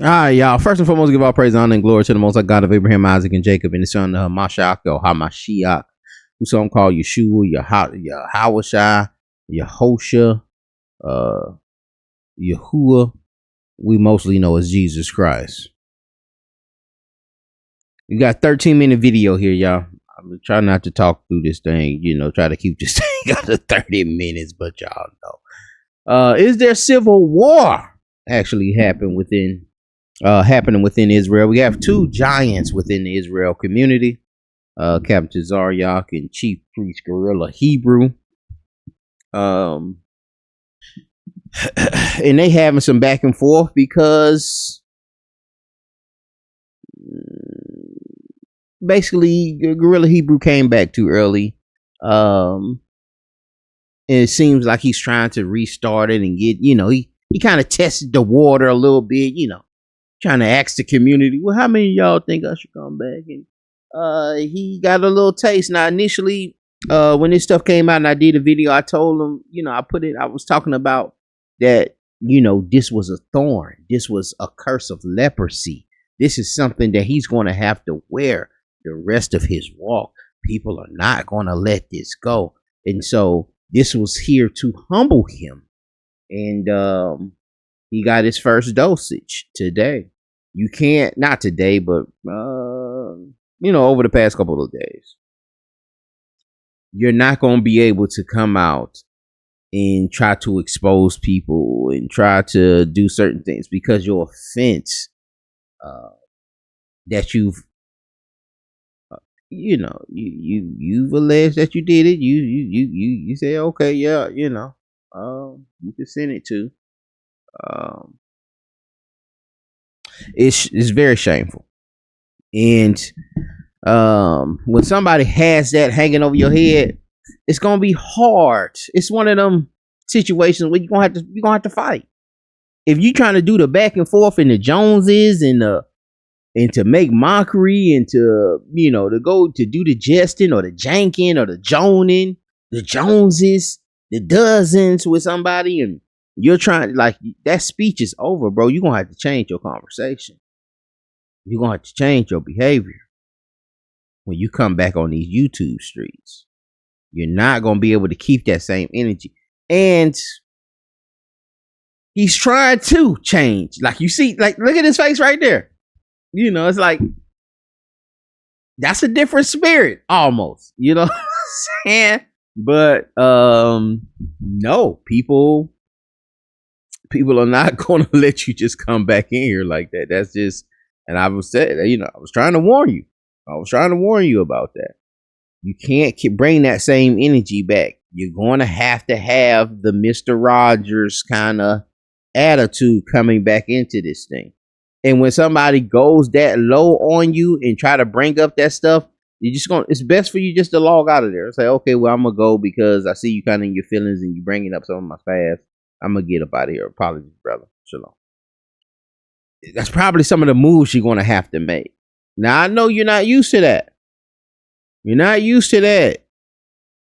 All right, y'all. First and foremost, give all praise, honor, and glory to the Most High God of Abraham, Isaac, and Jacob, and the son of Mashiach or Hamashiach, who some call Yeshua, Yahawashai, Yehosha, Yahuwah. We mostly know as Jesus Christ. We got 13-minute video here, y'all. I'm trying not to talk through this thing, try to keep this thing under 30 minutes, but y'all know. Is there civil war actually happening within Israel? We have two giants within the Israel community, Captain Zaryak and Chief Priest Gorilla Hebrew. And they having some back and forth because basically Gorilla Hebrew came back too early. And it seems like he's trying to restart it and get, he kind of tested the water a little bit, trying to ask the community, well, how many of y'all think I should come back? And he got a little taste. Now, initially, when this stuff came out and I did a video, I told him, I was talking about that, this was a thorn. This was a curse of leprosy. This is something that he's going to have to wear the rest of his walk. People are not going to let this go. And so this was here to humble him. And he got his first dosage today. You can't, not today, but, over the past couple of days. You're not going to be able to come out and try to expose people and try to do certain things because your offense that you've, you've alleged that you did it. You say, okay, yeah, you can send it to. It's very shameful. And when somebody has that hanging over your head, it's gonna be hard. It's one of them situations where you're gonna have to fight. If you trying to do the back and forth and the Joneses and to make mockery and to to go to do the jesting or the janking or the joning, the Joneses, the dozens with somebody, and you're trying, like, that speech is over, bro. You're gonna have to change your conversation. You're gonna have to change your behavior when you come back on these YouTube streets. You're not gonna be able to keep that same energy. And he's trying to change. Like, you see, like, look at his face right there. It's like that's a different spirit almost. You know what I'm saying? But no, people are not going to let you just come back in here like that. That's just, and I was saying, I was trying to warn you. I was trying to warn you about that. You can't bring that same energy back. You're going to have the Mr. Rogers kind of attitude coming back into this thing. And when somebody goes that low on you and try to bring up that stuff, it's best for you just to log out of there and say, okay, well, I'm going to go because I see you kind of in your feelings and you bringing up some of my past. I'm going to get up out of here. Apologies, brother. Shalom. That's probably some of the moves you're going to have to make. Now, I know you're not used to that. You're not used to that.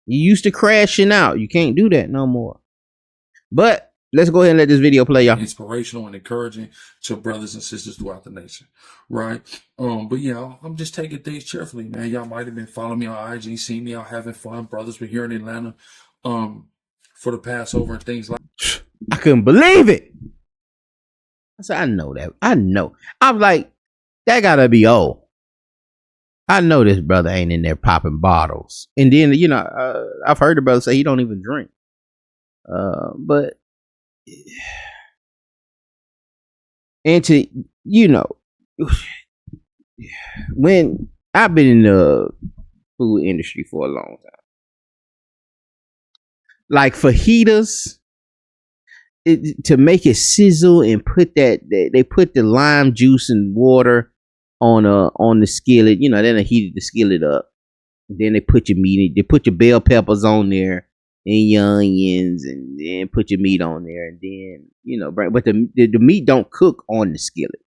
You used to crashing out. You can't do that no more. But let's go ahead and let this video play, y'all. Inspirational and encouraging to brothers and sisters throughout the nation, right? But yeah, I'm just taking things cheerfully, man. Y'all might have been following me on IG, seeing me out having fun. Brothers were here in Atlanta for the Passover and things like that. I couldn't believe it. I said, I know that. I know. I'm like, that gotta be old. I know this brother ain't in there popping bottles. And then, I've heard the brother say he don't even drink. But and to, when I've been in the food industry for a long time, like fajitas, to make it sizzle and put that, they put the lime juice and water on the skillet. Then they heated the skillet up. Then they put your meat, they put your bell peppers on there and your onions, and then put your meat on there, and then but the meat don't cook on the skillet.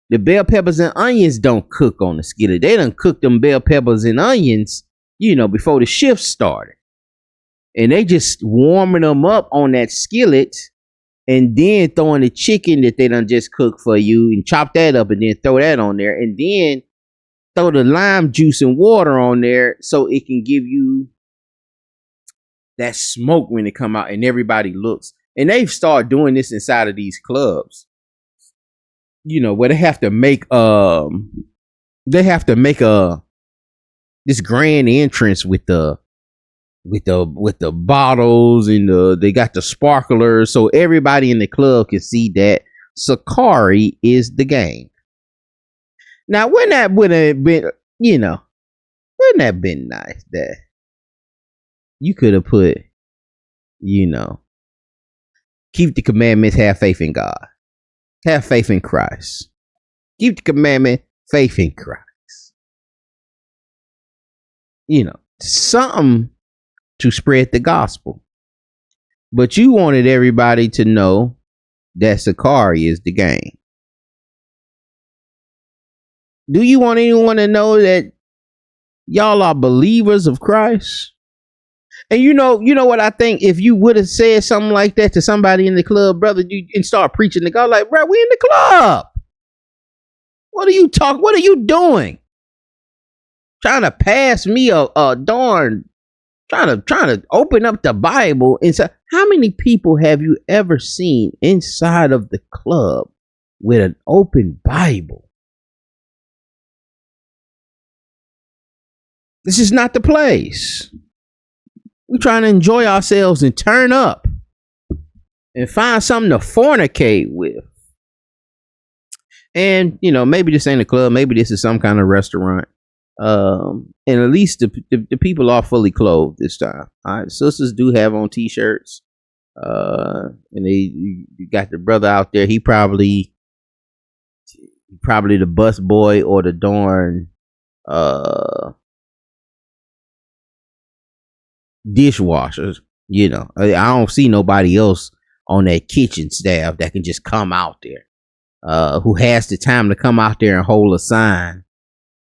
The bell peppers and onions don't cook on the skillet. They done cook them bell peppers and onions, before the shift started. And they just warming them up on that skillet and then throwing the chicken that they done just cooked for you and chop that up and then throw that on there and then throw the lime juice and water on there so it can give you that smoke when it come out and everybody looks. And they've started doing this inside of these clubs, where they have to make this grand entrance with the bottles and they got the sparklers so everybody in the club can see that Sicarii is the game. Now, wouldn't that have been nice that you could have put, keep the commandments, have faith in God, have faith in Christ, keep the commandment, faith in Christ. Something to spread the gospel. But you wanted everybody to know that Sicarii is the game. Do you want anyone to know that y'all are believers of Christ? And you know what I think? If you would have said something like that to somebody in the club, brother, and start preaching to God, like, bro, we in the club. What are you talking? What are you doing? Trying to pass me a darn, trying to open up the Bible inside. How many people have you ever seen inside of the club with an open Bible? This is not the place. We're trying to enjoy ourselves and turn up and find something to fornicate with. And, maybe this ain't a club. Maybe this is some kind of restaurant. And at least the people are fully clothed this time. All right. Sisters do have on t-shirts. And you got the brother out there. He probably the bus boy or the darn, dishwashers. I don't see nobody else on that kitchen staff that can just come out there, who has the time to come out there and hold a sign.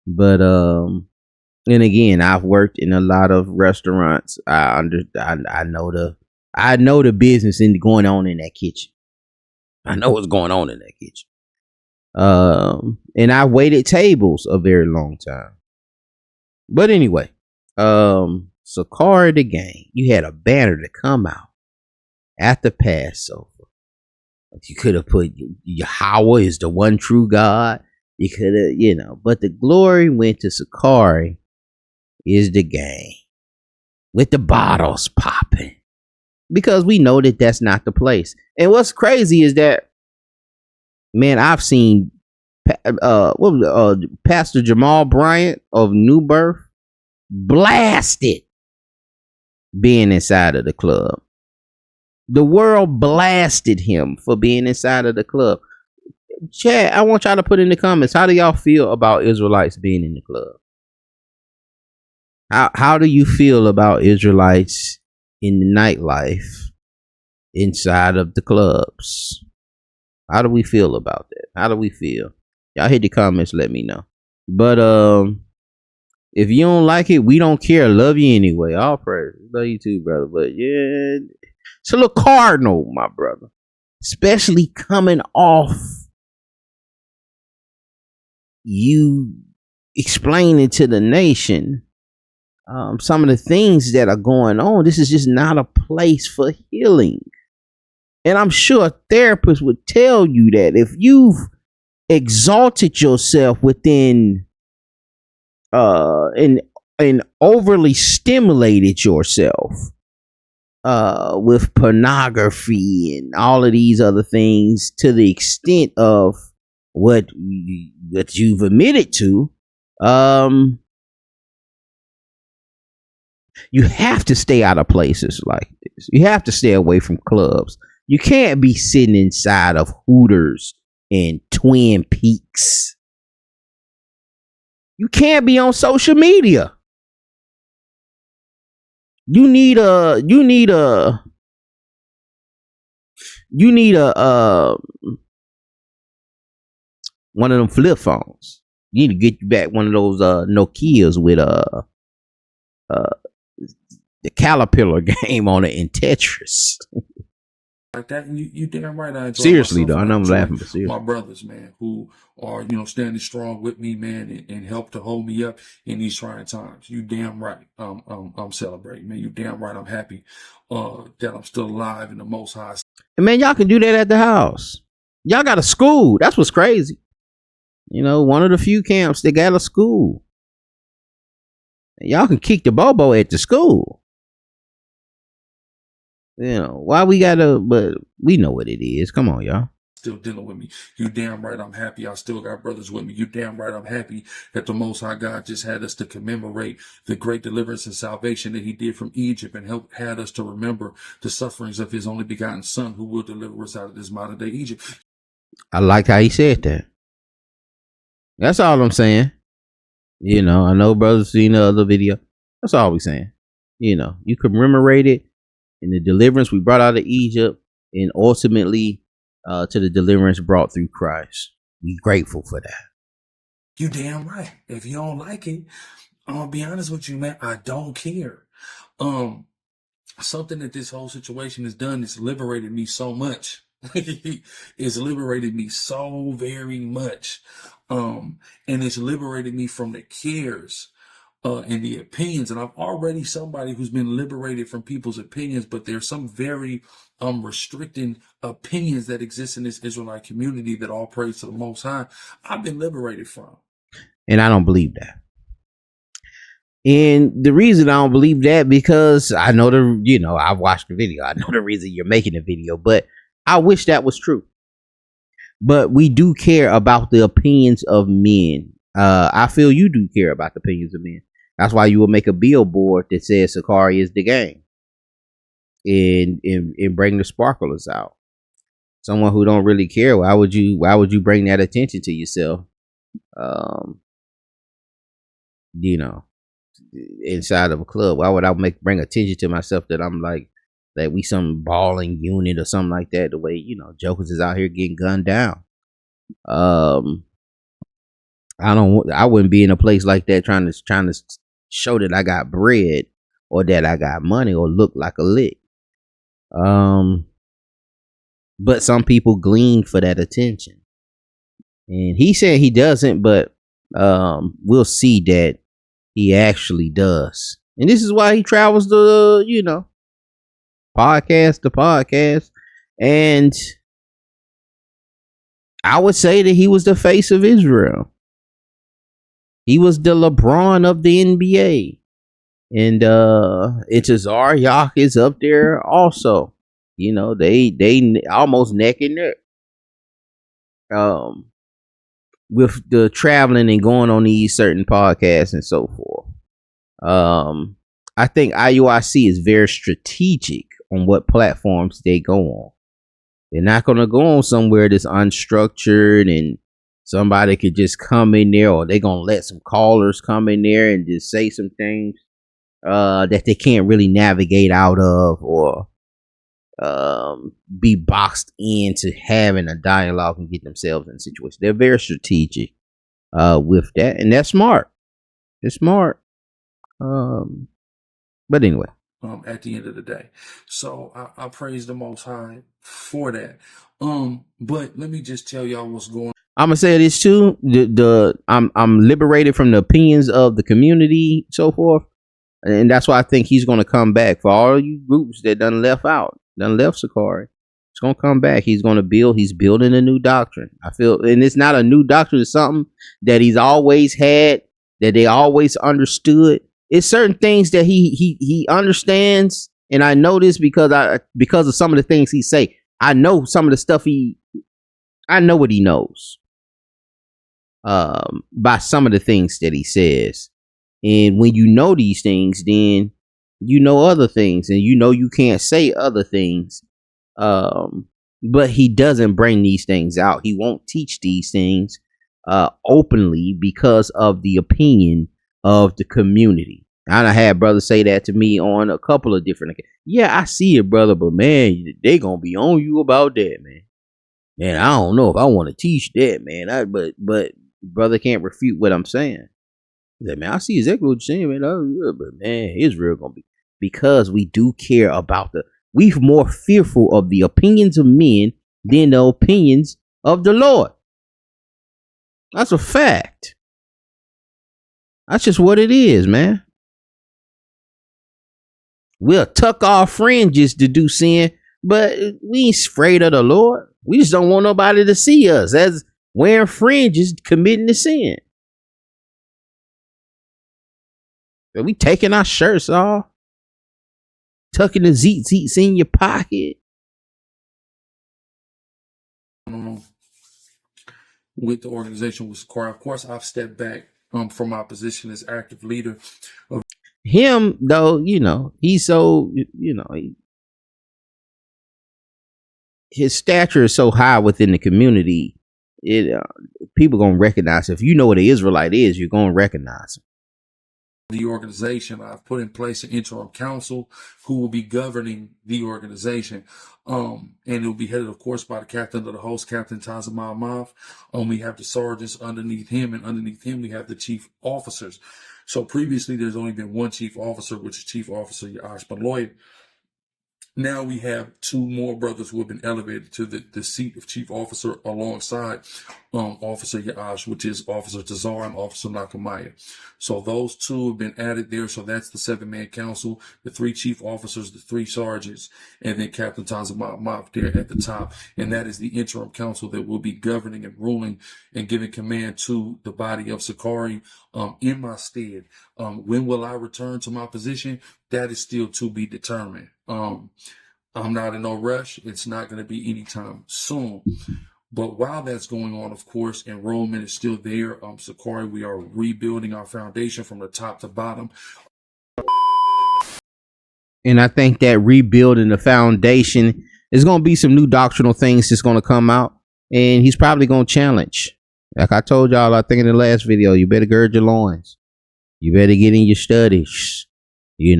But and again, I've worked in a lot of restaurants. I know the business going on in that kitchen. I know what's going on in that kitchen. And I waited tables a very long time. But anyway, Sicarii the game. You had a banner to come out after Passover. You could have put Yahweh is the one true God. You could have, but the glory went to Sicarii is the game with the bottles popping, because we know that that's not the place. And what's crazy is that, man, I've seen Pastor Jamal Bryant of New Birth blasted being inside of the club. The world blasted him for being inside of the club. Chad, I want y'all to put in the comments, how do y'all feel about Israelites being in the club? How do you feel about Israelites in the nightlife inside of the clubs? How do we feel about that? How do we feel? Y'all hit the comments, let me know. But if you don't like it, we don't care. Love you anyway. All praise. Love you too, brother. But yeah, it's a little cardinal, my brother. Especially coming off you explaining to the nation some of the things that are going on. This is just not a place for healing. And I'm sure a therapist would tell you that if you've exalted yourself within and overly stimulated yourself with pornography and all of these other things to the extent of what you've admitted to, you have to stay out of places like this. You have to stay away from clubs. You can't be sitting inside of Hooters and Twin Peaks. You can't be on social media. You need a one of them flip phones. You need to get you back one of those Nokias with the caterpillar game on it in Tetris. like that. And you damn right I enjoy Seriously myself, though, I and I know I'm enjoy laughing, but seriously. my brothers, man, who are, you know, standing strong with me, man, and help to hold me up in these trying times. You damn right I'm celebrating, man. You damn right I'm happy that I'm still alive in the Most High. And man, y'all can do that at the house. Y'all got a school. That's what's crazy. You know, one of the few camps that got a school. And y'all can kick the bobo at the school. You know, why we gotta, but we know what it is. Come on, y'all. Still dealing with me. You damn right I'm happy I still got brothers with me. You damn right I'm happy that the Most High God just had us to commemorate the great deliverance and salvation that he did from Egypt, and had us to remember the sufferings of his only begotten son, who will deliver us out of this modern day Egypt. I like how he said that. That's all I'm saying. You know, I know brothers seen the other video. That's all we saying. You know, you commemorate it in the deliverance we brought out of Egypt, and ultimately to the deliverance brought through Christ. Be grateful for that. You damn right. If you don't like it, I'm gonna be honest with you, man. I don't care. Something that this whole situation has done is liberated me so much. It's liberated me so very much. And it's liberated me from the cares and the opinions. And I'm already somebody who's been liberated from people's opinions, but there's some very restricting opinions that exist in this Israelite community that all praise to the Most High I've been liberated from. And I don't believe that. And the reason I don't believe that, because I know I've watched the video. I know the reason you're making the video, but I wish that was true. But we do care about the opinions of men. I feel you do care about the opinions of men. That's why you will make a billboard that says Sicarii is the game, and bring the sparklers out. Someone who don't really care, why would you bring that attention to yourself? You know, inside of a club, why would I bring attention to myself that I'm like that we some balling unit or something like that? The way, you know, jokers is out here getting gunned down. I wouldn't be in a place like that trying to show that I got bread or that I got money or look like a lick. But some people glean for that attention, and he said he doesn't, but we'll see that he actually does. And this is why he travels to, podcast to podcast. And I would say that he was the face of Israel. He was the LeBron of the NBA. And Itazar Yak is up there also. You know, they almost neck and neck. With the traveling and going on these certain podcasts and so forth. I think IUIC is very strategic on what platforms they go on. They're not going to go on somewhere that's unstructured and somebody could just come in there, or they're going to let some callers come in there and just say some things that they can't really navigate out of, or be boxed into having a dialogue and get themselves in a situation. They're very strategic with that, and that's smart. They're smart. But anyway, at the end of the day, so I praise the Most High for that. But let me just tell y'all what's going on. I'm gonna say this too. I'm liberated from the opinions of the community, so forth, and that's why I think he's gonna come back for all you groups that done left Sicarii. It's gonna come back. He's building a new doctrine. I feel, and it's not a new doctrine. It's something that he's always had, that they always understood. It's certain things that he understands, and I know this because of some of the things he say. I know some of the stuff I know what he knows by some of the things that he says. And when you know these things, then you know other things, and you know you can't say other things. But he doesn't bring these things out. He won't teach these things openly because of the opinion of the community. I had brothers say that to me on a couple of different occasions. Yeah, I see it, brother, but man, they gonna be on you about that, man. Man, I don't know if I want to teach that, man. But brother can't refute what I'm saying. He said, man, I see exactly what you're saying, man. But man, Israel gonna be, because we do care about we're more fearful of the opinions of men than the opinions of the Lord. That's a fact. That's just what it is, man. We'll tuck our fringes to do sin, but we ain't afraid of the Lord. We just don't want nobody to see us as wearing fringes committing the sin. But we taking our shirts off, tucking the zeets in your pocket. With the organization with Sicarii, of course, I've stepped back from my position as active leader of him, though, he's so, his stature is so high within the community. People gonna recognize. If you know what an Israelite is, you're gonna recognize him. The organization, I've put in place an interim council who will be governing the organization. And it will be headed, of course, by the captain of the host, Captain Tazamah. We have the sergeants underneath him, and underneath him we have the chief officers. So previously there's only been one chief officer, which is Chief Officer Yash Baloy. Now we have two more brothers who have been elevated to the seat of chief officer alongside Officer Yaash, which is Officer Tazar and Officer Nakamaya. So those two have been added there. So that's the 7-man council, the 3 chief officers, the 3 sergeants, and then Captain Tazamah there at the top. And that is the interim council that will be governing and ruling and giving command to the body of Sicarii in my stead. When will I return to my position? That is still to be determined. I'm not in no rush. It's not going to be anytime soon. But while that's going on, of course, enrollment is still there. Sicarii, we are rebuilding our foundation from the top to bottom. And I think that rebuilding the foundation is going to be some new doctrinal things that's going to come out. And he's probably going to challenge. Like I told y'all, I think in the last video, you better gird your loins. You better get in your studies. You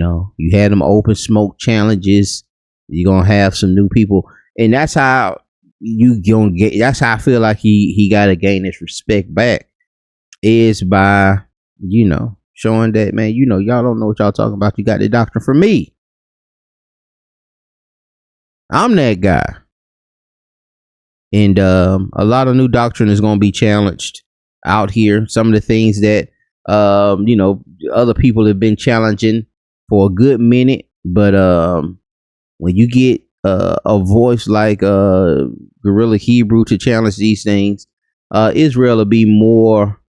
had them open smoke challenges. You're going to have some new people. And that's how that's how I feel like he got to gain his respect back, is by, showing that, man, y'all don't know what y'all talking about. You got the doctrine from me. I'm that guy. And a lot of new doctrine is going to be challenged out here. Some of the things that, other people have been challenging for a good minute. But when you get a voice like Guerrilla Hebrew to challenge these things, Israel will be more,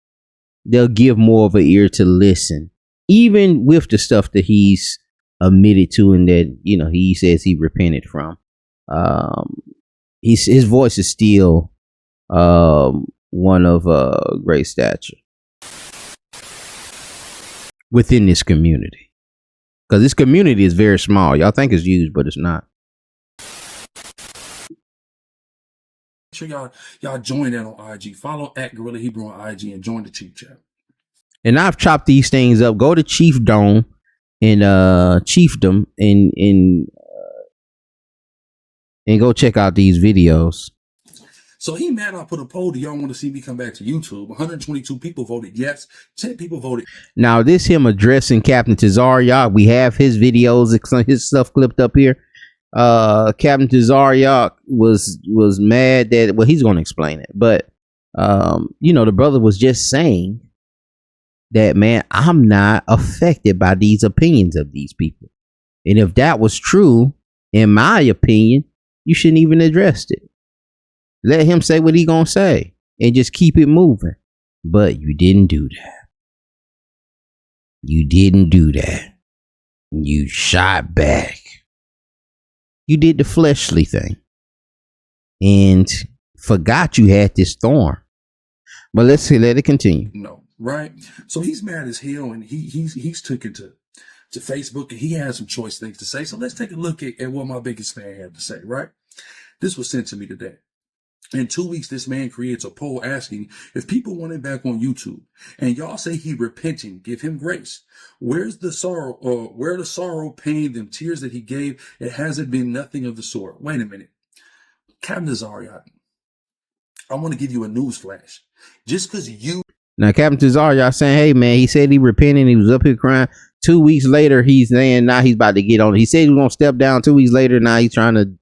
they'll give more of an ear to listen, even with the stuff that he's admitted to and that, he says he repented from. His voice is still one of great stature within this community, because this community is very small. Y'all think it's huge, but it's not. Make sure y'all join that on IG. Follow @Guerrilla Hebrew on IG and join the Chief Chat. And I've chopped these things up. Go to Chief Dome and Chiefdom and go check out these videos. So he mad I put a poll. Do y'all want to see me come back to YouTube? 122 people voted yes. 10 people voted. Now this him addressing Captain Tazariak. We have his videos, his stuff clipped up here. Captain Tazariak was mad that, well, he's going to explain it, but the brother was just saying that, man, I'm not affected by these opinions of these people. And if that was true, in my opinion, you shouldn't even address it. Let him say what he gonna say and just keep it moving. But you didn't do that. You didn't do that. You shot back. You did the fleshly thing and forgot you had this thorn. But let's see, let it continue. No, right? So he's mad as hell, and he's took it to Facebook, and he has some choice things to say. So let's take a look at what my biggest fan had to say, right? This was sent to me today. In 2 weeks, this man creates a poll asking if people want him back on YouTube, and y'all say he repenting, give him grace. Where's the sorrow, where the sorrow, pain, them tears that he gave? It hasn't been nothing of the sort. Wait a minute. Captain Tazariak, I want to give you a news flash. Just because you... Now, Captain Tazariak saying, hey, man, he said he repented. He was up here crying. 2 weeks later, he's saying now he's about to get on. He said he was gonna step down. 2 weeks later, now he's trying to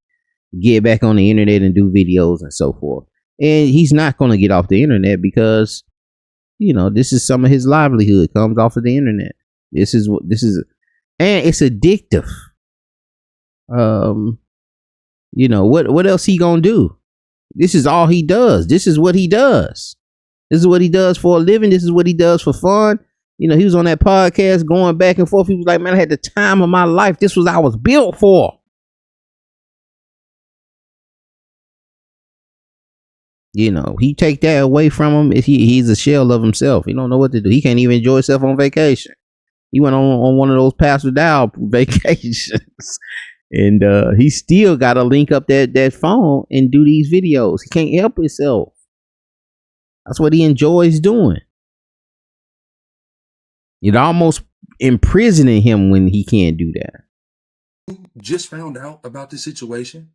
get back on the internet and do videos and so forth. And he's not gonna get off the internet because this is some of his livelihood comes off of the internet. This is, and it's addictive. What else he gonna do? This is all he does. This is what he does. This is what he does for a living. This is what he does for fun. He was on that podcast going back and forth. He was like, man, I had the time of my life. This was what I was built for. He take that away from him. He's a shell of himself. He don't know what to do. He can't even enjoy himself on vacation. He went on one of those Pastor Dow vacations. And he still got to link up that phone and do these videos. He can't help himself. That's what he enjoys doing. It almost imprisoning him when he can't do that. Just found out about the situation.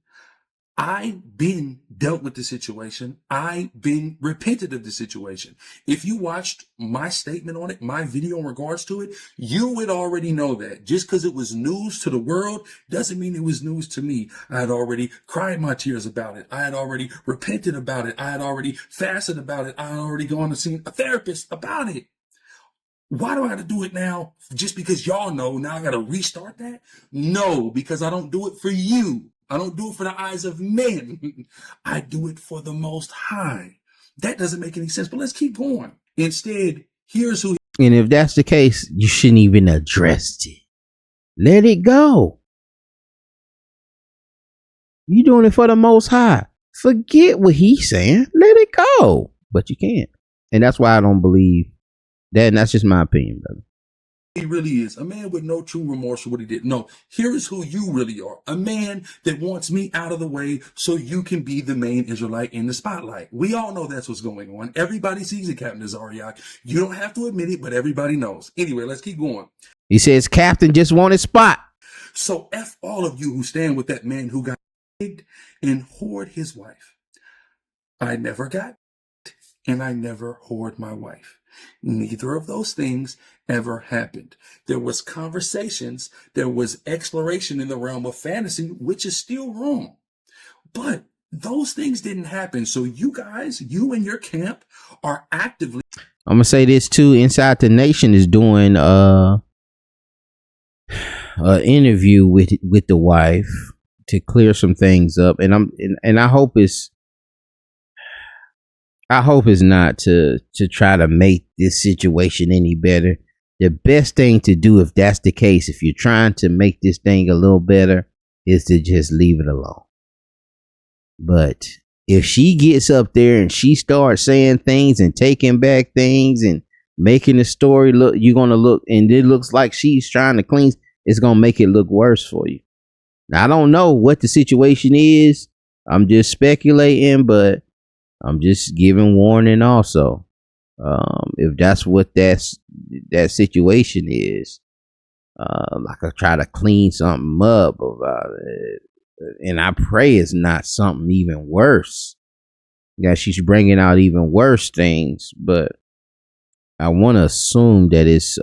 I've been dealt with the situation. I've been repented of the situation. If you watched my statement on it, my video in regards to it, you would already know that. Just because it was news to the world doesn't mean it was news to me. I had already cried my tears about it. I had already repented about it. I had already fasted about it. I had already gone to see a therapist about it. Why do I have to do it now? Just because y'all know now I got to restart that? No, because I don't do it for you. I don't do it for the eyes of men. I do it for the Most High. That doesn't make any sense, but let's keep going. Instead, here's who. And if that's the case, you shouldn't even address it. Let it go. You doing it for the Most High. Forget what he's saying. Let it go. But you can't. And that's why I don't believe that. And that's just my opinion, brother. He really is a man with no true remorse for what he did. No, here is who you really are. A man that wants me out of the way so you can be the main Israelite in the spotlight. We all know that's what's going on. Everybody sees it, Captain Azariak. You don't have to admit it, but everybody knows. Anyway, let's keep going. He says, Captain just want his spot. So F all of you who stand with that man who got pegged and whored his wife. I never got and I never whored my wife. Neither of those things ever happened. There was conversations, there was exploration in the realm of fantasy, which is still wrong. But those things didn't happen. So you guys, you and your camp are actively. I'm gonna say this too. Inside the Nation is doing an interview with the wife to clear some things up, and I hope it's not to try to make this situation any better. The best thing to do, if that's the case, if you're trying to make this thing a little better, is to just leave it alone. But if she gets up there and she starts saying things and taking back things and making the story look, you're going to look, and it looks like she's trying to clean, it's going to make it look worse for you. Now, I don't know what the situation is. I'm just speculating, but I'm just giving warning also. If that's what that situation is, like I try to clean something up about it, and I pray it's not something even worse. Yeah, she's bringing out even worse things, but I want to assume that it's,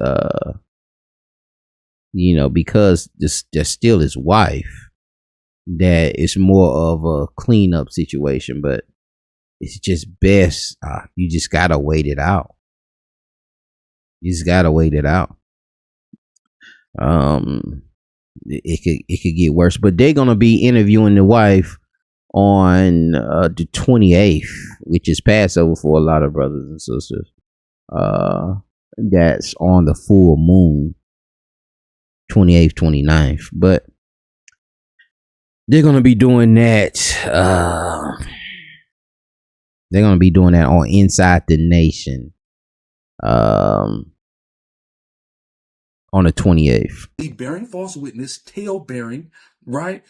because that's still his wife, that it's more of a cleanup situation, but it's just best. You just gotta wait it out. It could get worse, but they're gonna be interviewing the wife on the 28th, which is Passover for a lot of brothers and sisters. That's on the full moon, 28th, 29th, but they're gonna be doing that. They're going to be doing that on Inside the Nation on the 28th. Bearing false witness, tale bearing, right?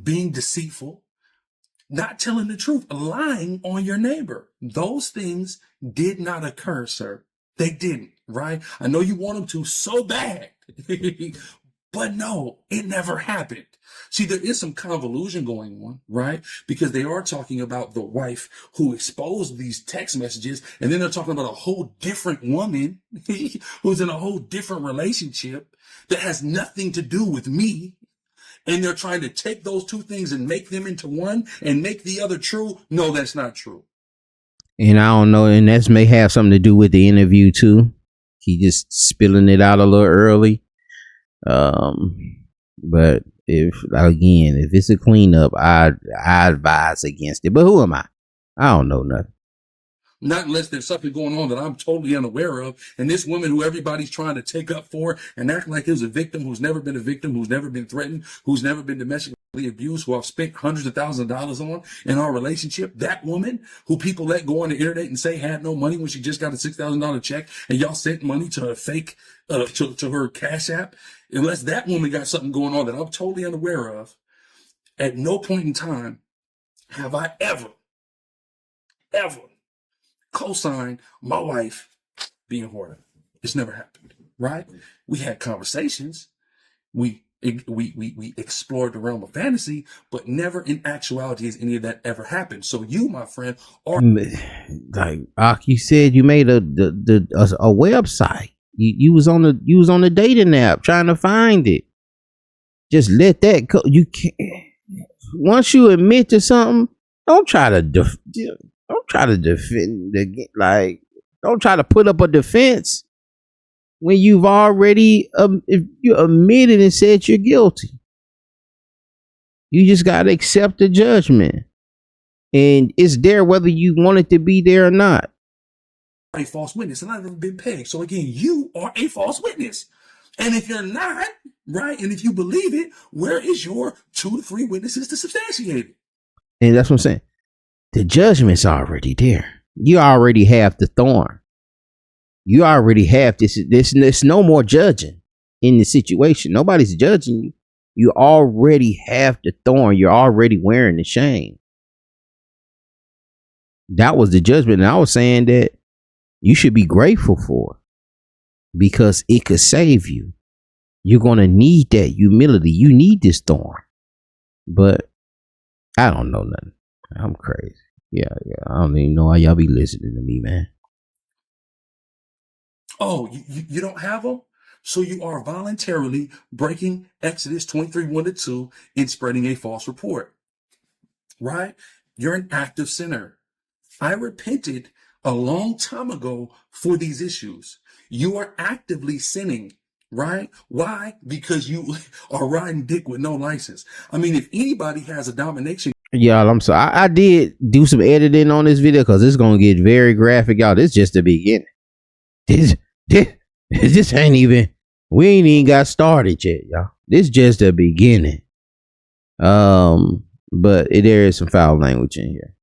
Being deceitful, not telling the truth, lying on your neighbor. Those things did not occur, sir. They didn't, right? I know you want them to so bad, But no, it never happened. See, there is some convolution going on, right? Because they are talking about the wife who exposed these text messages, and then they're talking about a whole different woman who's in a whole different relationship that has nothing to do with me. And they're trying to take those two things and make them into one and make the other true. No, that's not true. And I don't know, and that may have something to do with the interview too. He just spilling it out a little early. But if it's a cleanup, I advise against it. But who am I? I don't know nothing. Not unless there's something going on that I'm totally unaware of. And this woman who everybody's trying to take up for and act like is a victim, who's never been a victim, who's never been threatened, who's never been domestically abused, who I've spent hundreds of thousands of dollars on in our relationship. That woman who people let go on the internet and say had no money when she just got a $6,000 check, and y'all sent money to her fake, to her Cash App. Unless that woman got something going on that I'm totally unaware of, at no point in time have I ever co-sign my wife being hoarded. It's never happened, right? We had conversations. We explored the realm of fantasy, but never in actuality has any of that ever happened. So you, my friend, are like you said, you made a website. You was on the dating app trying to find it. Just let that go. You can't. Once you admit to something, don't try to defend. Like, don't try to put up a defense when you've already if you admitted and said you're guilty. You just gotta accept the judgment, and it's there whether you want it to be there or not. A false witness, and I've never been pegged. So again, you are a false witness. And if you're not, right, and if you believe it, where is your 2 to 3 witnesses to substantiate it? And that's what I'm saying. The judgment's already there. You already have the thorn. You already have this. There's no more judging in the situation. Nobody's judging you. You already have the thorn. You're already wearing the shame. That was the judgment. And I was saying that you should be grateful for it because it could save you. You're going to need that humility. You need this thorn. But I don't know nothing. I'm crazy. Yeah. I don't even know why y'all be listening to me, man. Oh, you don't have them? So you are voluntarily breaking Exodus 23:1-2 and spreading a false report, right? You're an active sinner. I repented a long time ago for these issues. You are actively sinning, right? Why? Because you are riding dick with no license. I mean, if anybody has a domination. Y'all, I'm sorry. I did do some editing on this video because it's going to get very graphic, y'all. This is just the beginning. This ain't even, we ain't even got started yet, y'all. This just the beginning. But there is some foul language in here.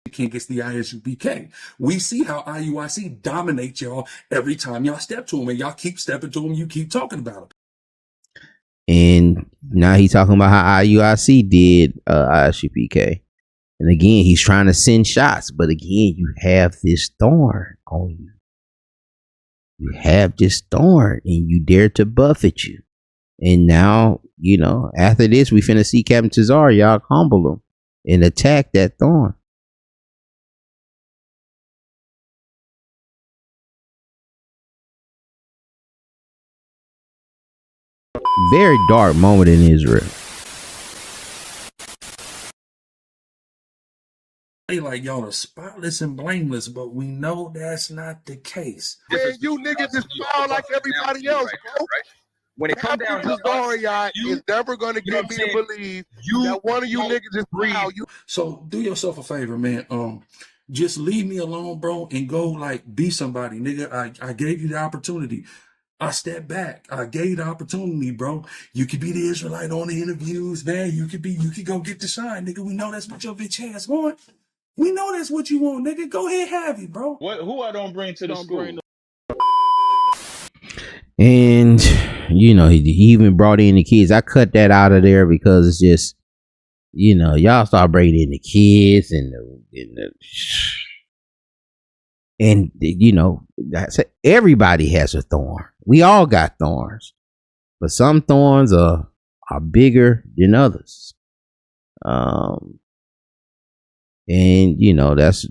Against the ISUPK. We see how IUIC dominates y'all every time y'all step to them, and y'all keep stepping to them. You keep talking about them. And now he's talking about how IUIC did ISUPK. And again, he's trying to send shots. But again, you have this thorn on you. You have this thorn and you dare to buffet you. And now, after this, we finna see Captain Cesar, y'all humble him and attack that thorn. Very dark moment in Israel. Like y'all are spotless and blameless, but we know that's not the case. Man, you niggas is foul like everybody else, bro. When it comes down to Zaria, is never going to get me to believe that one of you niggas is foul. So do yourself a favor, man. Just leave me alone, bro, and go like be somebody, nigga. I gave you the opportunity. I stepped back. I gave you the opportunity, bro. You could be the Israelite on the interviews, man. You could go get the shine, nigga. We know that's what your bitch ass want. We know that's what you want, nigga. Go ahead, have it, bro. Who I don't bring to the school? And he even brought in the kids. I cut that out of there because it's just, y'all start bringing in the kids and that's everybody has a thorn. We all got thorns. but some thorns are bigger than others. And you know that's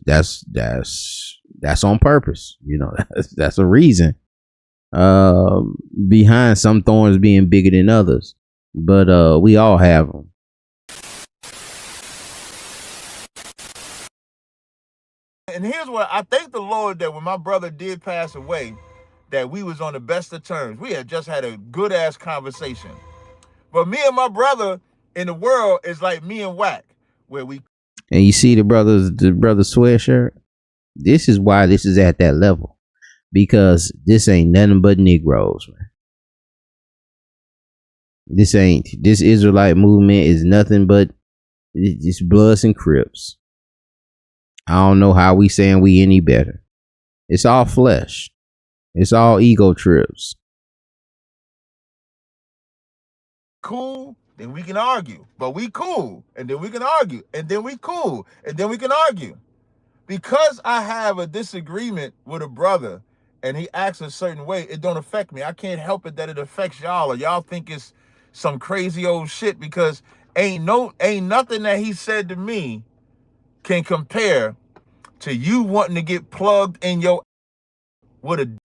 on purpose. You know that's a reason behind some thorns being bigger than others. But we all have them. And here's what I thank the Lord that when my brother did pass away, that we was on the best of terms. We had just had a good ass conversation. But me and my brother in the world is like me and Whack, where we. And you see the brother sweatshirt. This is why this is at that level, because this ain't nothing but Negroes, man. This Israelite movement is nothing but it's Bloods and Crips. I don't know how we saying we any better. It's all flesh. It's all ego trips. Cool, then we can argue. But we cool, and then we can argue. And then we cool, and then we can argue. Because I have a disagreement with a brother and he acts a certain way, it don't affect me. I can't help it that it affects y'all, or y'all think it's some crazy old shit, because ain't nothing that he said to me can compare to you wanting to get plugged in your with a dick.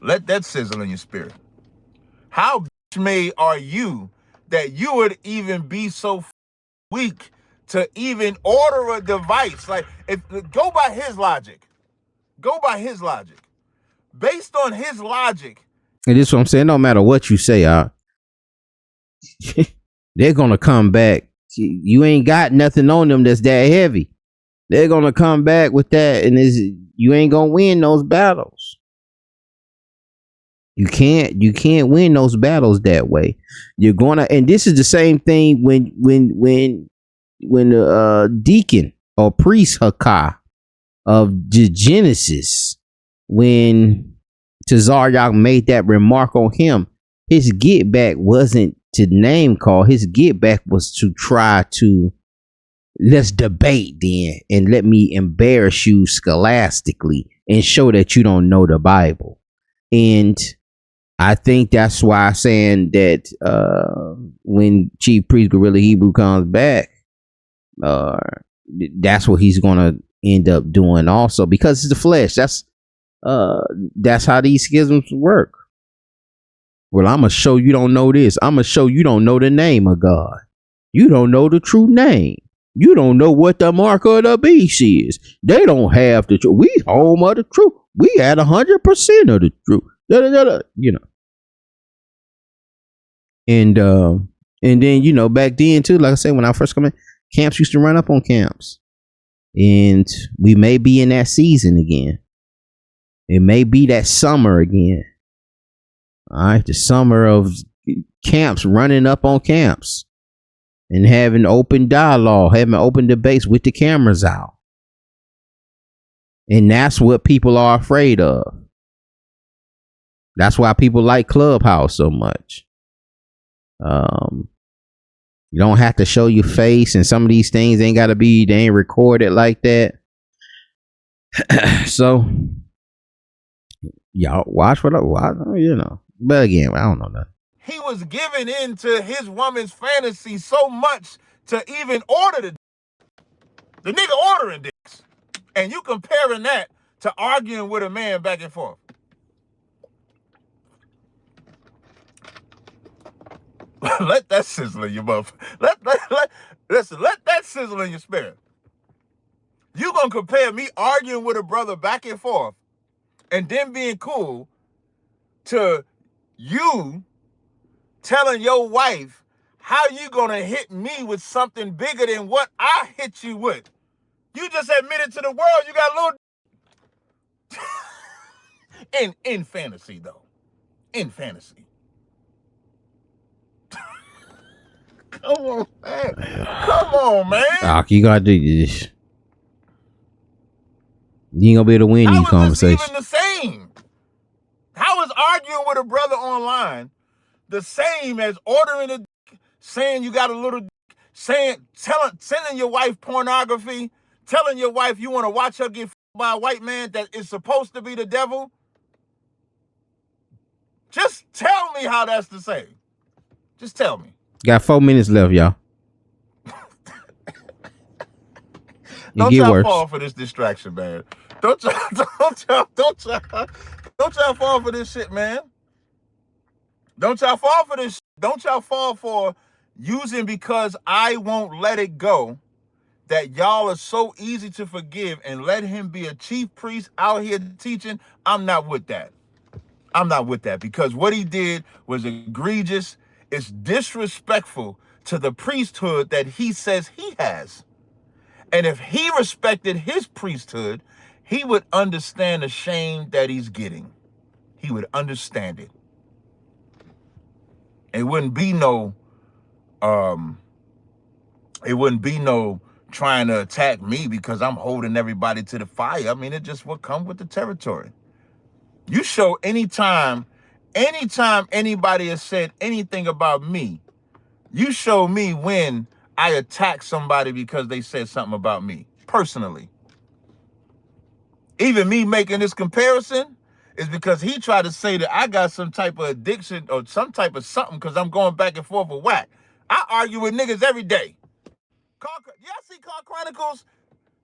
Let that sizzle in your spirit. How bitch made are you that you would even be so weak to even order a device? Like, if go by his logic. Based on his logic. And this is what I'm saying. No matter what you say, they're gonna come back. You ain't got nothing on them that's that heavy. They're gonna come back with that, and you ain't gonna win those battles. You can't win those battles that way. You're gonna, and this is the same thing when the deacon or priest Hakah of Genesis, when Tazaryak made that remark on him, his get back wasn't to name call. His get back was to try to, let's debate then, and let me embarrass you scholastically and show that you don't know the Bible. And I think that's why I'm saying that when Chief Priest Gorilla Hebrew comes back, that's what he's gonna end up doing also, because it's the flesh. That's how these schisms work. Well, I'm gonna show you don't know this. I'm gonna show you don't know the name of God. You don't know the true name. You don't know what the mark of the beast is. They don't have the truth. We home of the truth. We had 100% of the truth. You know. And then, you know, back then too, like I said, when I first come in, camps used to run up on camps. And we may be in that season again. It may be that summer again. All right, the summer of camps, running up on camps and having open dialogue, having open debates with the cameras out. And that's what people are afraid of. That's why people like Clubhouse so much. You don't have to show your face, and some of these things they ain't recorded like that. So y'all watch what you know. But again, I don't know nothing. He was giving in to his woman's fantasy so much to even order the nigga ordering dicks. And you comparing that to arguing with a man back and forth. Let that sizzle in your mouth. Listen, let that sizzle in your spirit. You gonna compare me arguing with a brother back and forth and then being cool to you telling your wife how you gonna hit me with something bigger than what I hit you with. You just admitted to the world you got a little in fantasy though. In fantasy. Come on, man. Come on, man. Doc, you gotta do this. You ain't gonna be able to win these conversations. Even the same. How is arguing with a brother online the same as ordering a dick, saying you got a little dick, sending your wife pornography, telling your wife you want to watch her get by a white man that is supposed to be the devil? Just tell me how that's the same. Just tell me. Got 4 minutes left, y'all. Don't get y'all worse. fall for this distraction, man. Don't y'all fall for this shit, man. Don't y'all fall for this. Don't y'all fall for using because I won't let it go that y'all are so easy to forgive and let him be a chief priest out here teaching. I'm not with that. I'm not with that because what he did was egregious. It's disrespectful to the priesthood that he says he has. And if he respected his priesthood, he would understand the shame that he's getting. He would understand it. It wouldn't be no trying to attack me because I'm holding everybody to the fire. I mean, it just would come with the territory. You show anytime anybody has said anything about me, you show me when I attack somebody because they said something about me personally. Even me making this comparison is because he tried to say that I got some type of addiction or some type of something because I'm going back and forth with whack. I argue with niggas every day. Y'all see Car Chronicles?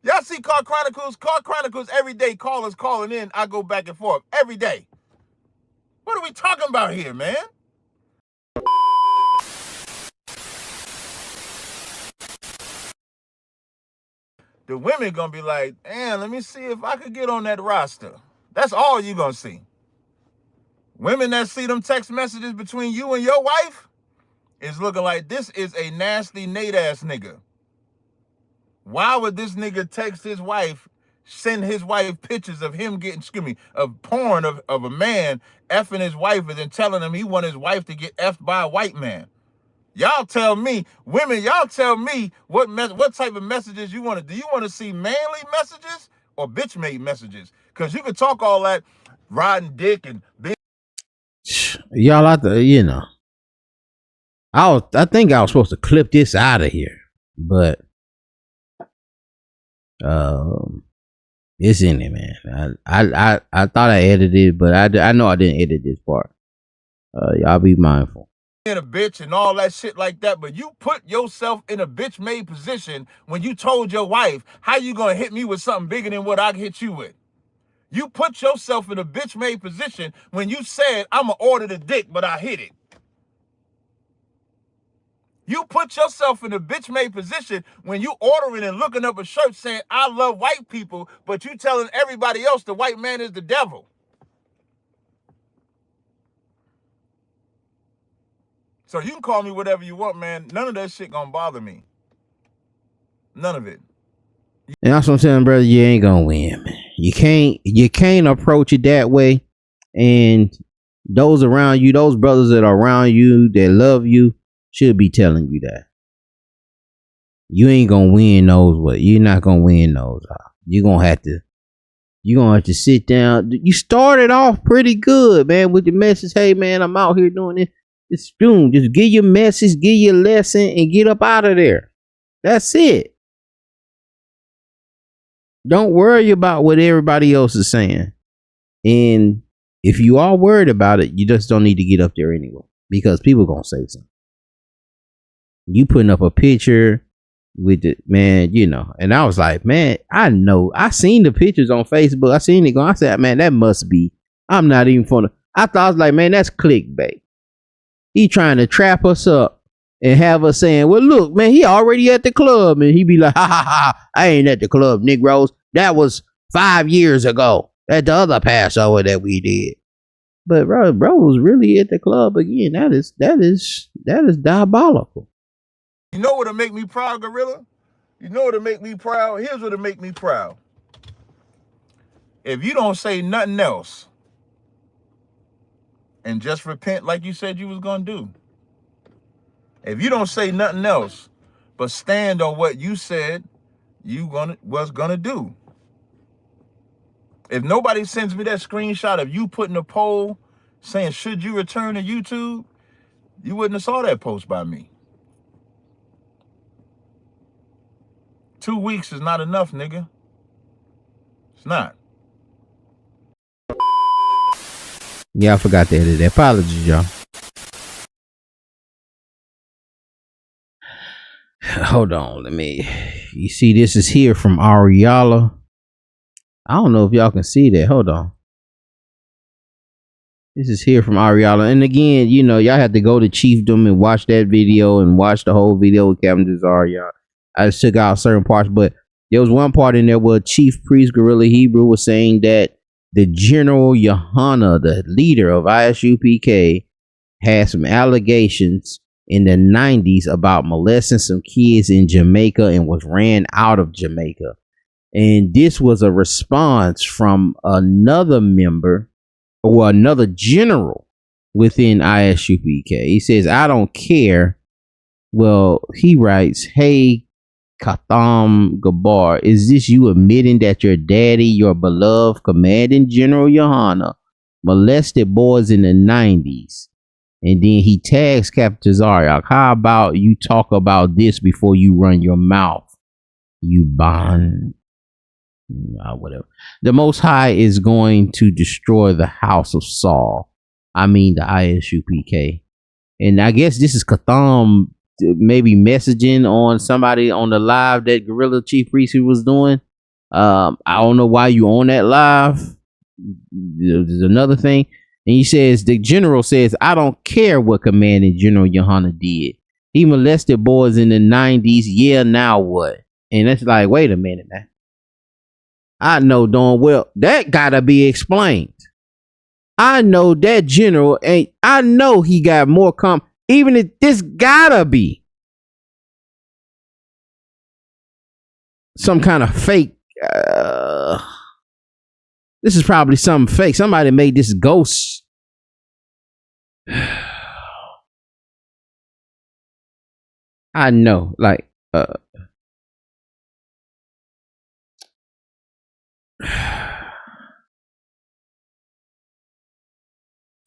Y'all see Car Chronicles? Car Chronicles every day, callers calling in. I go back and forth every day. What are we talking about here, man? The women gonna be like, damn, let me see if I could get on that roster. That's all you gonna see. Women that see them text messages between you and your wife is looking like this is a nasty Nate ass nigga. Why would this nigga text his wife, send his wife pictures of him getting, of porn of a man effing his wife and then telling him he want his wife to get effed by a white man? Y'all tell me, women, y'all tell me what type of messages you want to, do you want to see manly messages or bitch made messages? Because you can talk all that riding dick and bitch. Y'all out there, I think I was supposed to clip this out of here, but it's in it, man. I thought I edited it, but I know I didn't edit this part. Y'all be mindful. In a bitch and all that shit like that, but you put yourself in a bitch made position when you told your wife, how you gonna hit me with something bigger than what I hit you with? You put yourself in a bitch made position when you said, I'ma order the dick, but I hit it. You put yourself in a bitch made position when you ordering and looking up a shirt saying, I love white people, but you telling everybody else the white man is the devil. So you can call me whatever you want, man. None of that shit gonna bother me. None of it. And that's what I'm saying, brother. You ain't gonna win, man. You can't approach it that way. And those around you, those brothers that are around you that love you, should be telling you that. You ain't gonna win those. What? You're not gonna win those. You're gonna have to sit down. You started off pretty good, man, with the message. Hey, man, I'm out here doing this. Just get your message, get your lesson, and get up out of there. That's it. Don't worry about what everybody else is saying. And if you are worried about it, you just don't need to get up there anyway, because people gonna say something. You putting up a picture with the man, and I was like, man, I know. I seen the pictures on Facebook. I seen it going. I said, man, that must be. I'm not even funny. I thought, I was like, man, that's clickbait. He trying to trap us up and have us saying, well, look, man, he already at the club. And he be like, ha, ha, ha, I ain't at the club, Negroes. That was 5 years ago at the other Passover that we did. But bro was really at the club again. That is diabolical. You know what'll make me proud, Gorilla? You know what'll make me proud? Here's what'll make me proud. If you don't say nothing else and just repent like you said you was gonna do. If you don't say nothing else but stand on what you said you was gonna do. If nobody sends me that screenshot of you putting a poll saying, should you return to YouTube, you wouldn't have saw that post by me. 2 weeks is not enough, nigga. It's not. Yeah, I forgot to edit that. Apologies, y'all. Hold on, let me. You see, this is here from Ariala. I don't know if y'all can see that. Hold on. This is here from Ariala. And again, you know, y'all have to go to Chiefdom and watch that video and watch the whole video with Captain Desire, y'all. I just took out certain parts, but there was one part in there where Chief Priest Gorilla Hebrew was saying that the General Yohana, the leader of ISUPK, had some allegations in the 90s about molesting some kids in Jamaica and was ran out of Jamaica. And this was a response from another member or another general within ISUPK. He says, I don't care. Well, he writes, hey, Katham Gabar, is this you admitting that your daddy, your beloved commanding General Yohana, molested boys in the 90s? And then he tags Captain Zaryak. How about you talk about this before you run your mouth, you bond? Whatever. The Most High is going to destroy the house of Saul. I mean, the ISUPK. And I guess this is Katham maybe messaging on somebody on the live that Gorilla Chief Priest was doing. I don't know why you on that live. There's another thing. And he says, the general says, I don't care what commanding General Yohana did. He molested boys in the 90s. Yeah, now what? And that's like, wait a minute, man. I know darn well that gotta be explained. I know that general ain't. I know he got more even if this gotta be some kind of fake. This is probably something fake. Somebody made this ghost. I know, like,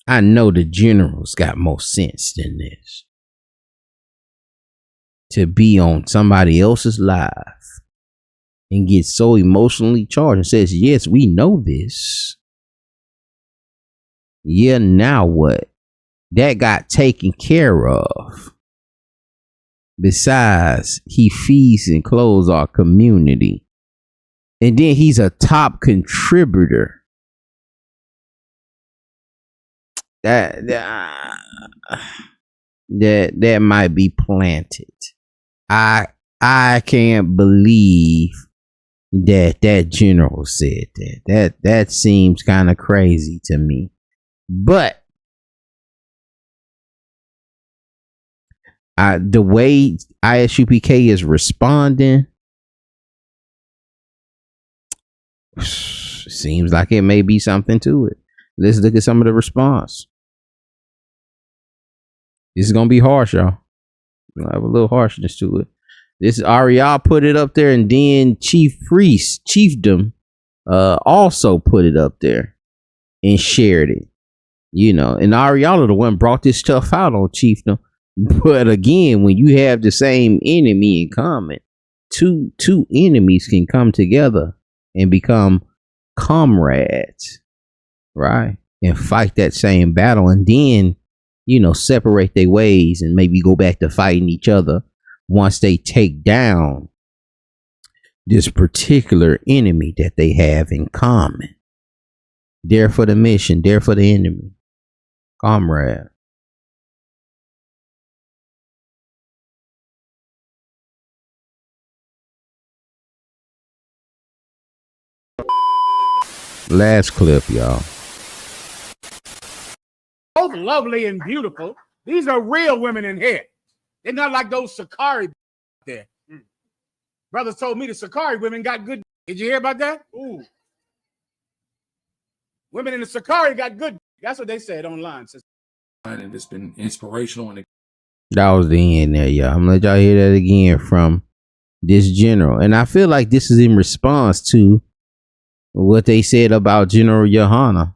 I know the generals got more sense than this. To be on somebody else's live and get so emotionally charged and says, yes, we know this. Yeah, now what? That got taken care of. Besides, he feeds and clothes our community. And then he's a top contributor. That might be planted. I can't believe that general said that. That seems kind of crazy to me. But the way ISUPK is responding seems like it may be something to it. Let's look at some of the response. This is gonna be harsh, y'all. I have a little harshness to it. This is Ariel put it up there, and then Chief Priest, Chiefdom, also put it up there and shared it. You know, and Ariel the one brought this stuff out on Chiefdom. But again, when you have the same enemy in common, two enemies can come together and become comrades, right? And fight that same battle, and then, you know, separate their ways and maybe go back to fighting each other once they take down this particular enemy that they have in common. There for the mission, there for the enemy, comrade. Last clip, y'all. Both lovely and beautiful. These are real women in here. They're not like those Sicarii there. Brothers told me the Sicarii women got good. Did you hear about that? Ooh. Women in the Sicarii got good. That's what they said online. And it's been inspirational. And that was the end there, y'all. I'm gonna let y'all hear that again from this general. And I feel like this is in response to what they said about General Yohana.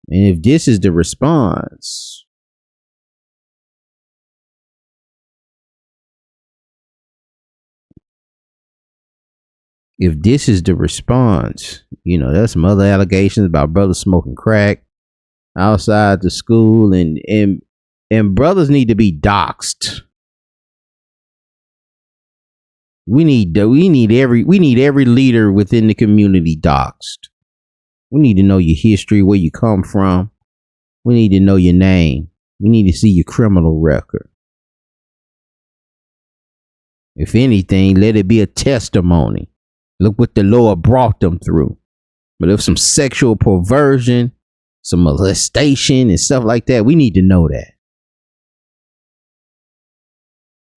And if this is the response, you know, there's some other allegations about brothers smoking crack. outside the school, and brothers need to be doxxed. We need every leader within the community doxxed. We need to know your history, where you come from. We need to know your name. We need to see your criminal record. If anything, let it be a testimony. Look what the Lord brought them through. But if some sexual perversion, some molestation and stuff like that, we need to know that.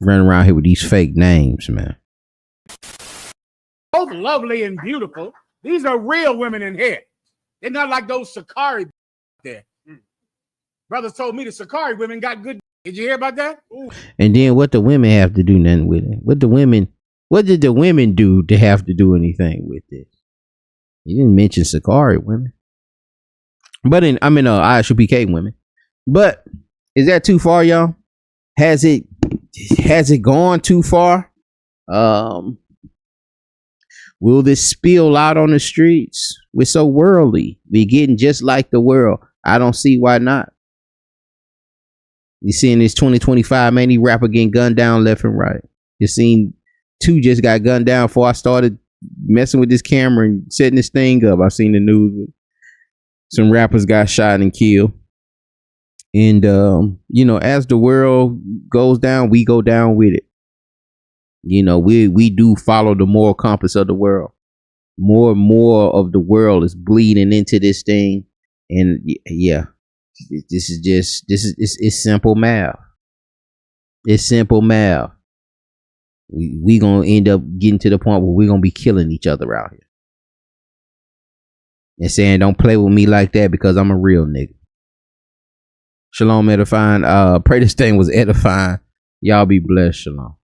Running around here with these fake names, man. Both lovely and beautiful. These are real women in here. They're not like those Sicarii there. Brothers told me the Sicarii women got good. Did you hear about that? Ooh. And then what the women have to do nothing with it? What did the women do to have to do anything with it? You didn't mention Sicarii women. But ISUPK women. But is that too far, y'all? Has it gone too far? Will this spill out on the streets? We're so worldly. We're getting just like the world. I don't see why not. You seeing this 2025, man, these rapper getting gunned down left and right. You seen 2 just got gunned down before I started messing with this camera and setting this thing up. I seen the news. Some rappers got shot and killed. And, as the world goes down, we go down with it. We do follow the moral compass of the world. More and more of the world is bleeding into this thing. And yeah, it's simple math. It's simple math. We gonna end up getting to the point where we're gonna be killing each other out here. And saying, don't play with me like that because I'm a real nigga. Shalom, edifying. Pray this thing was edifying. Y'all be blessed. Shalom.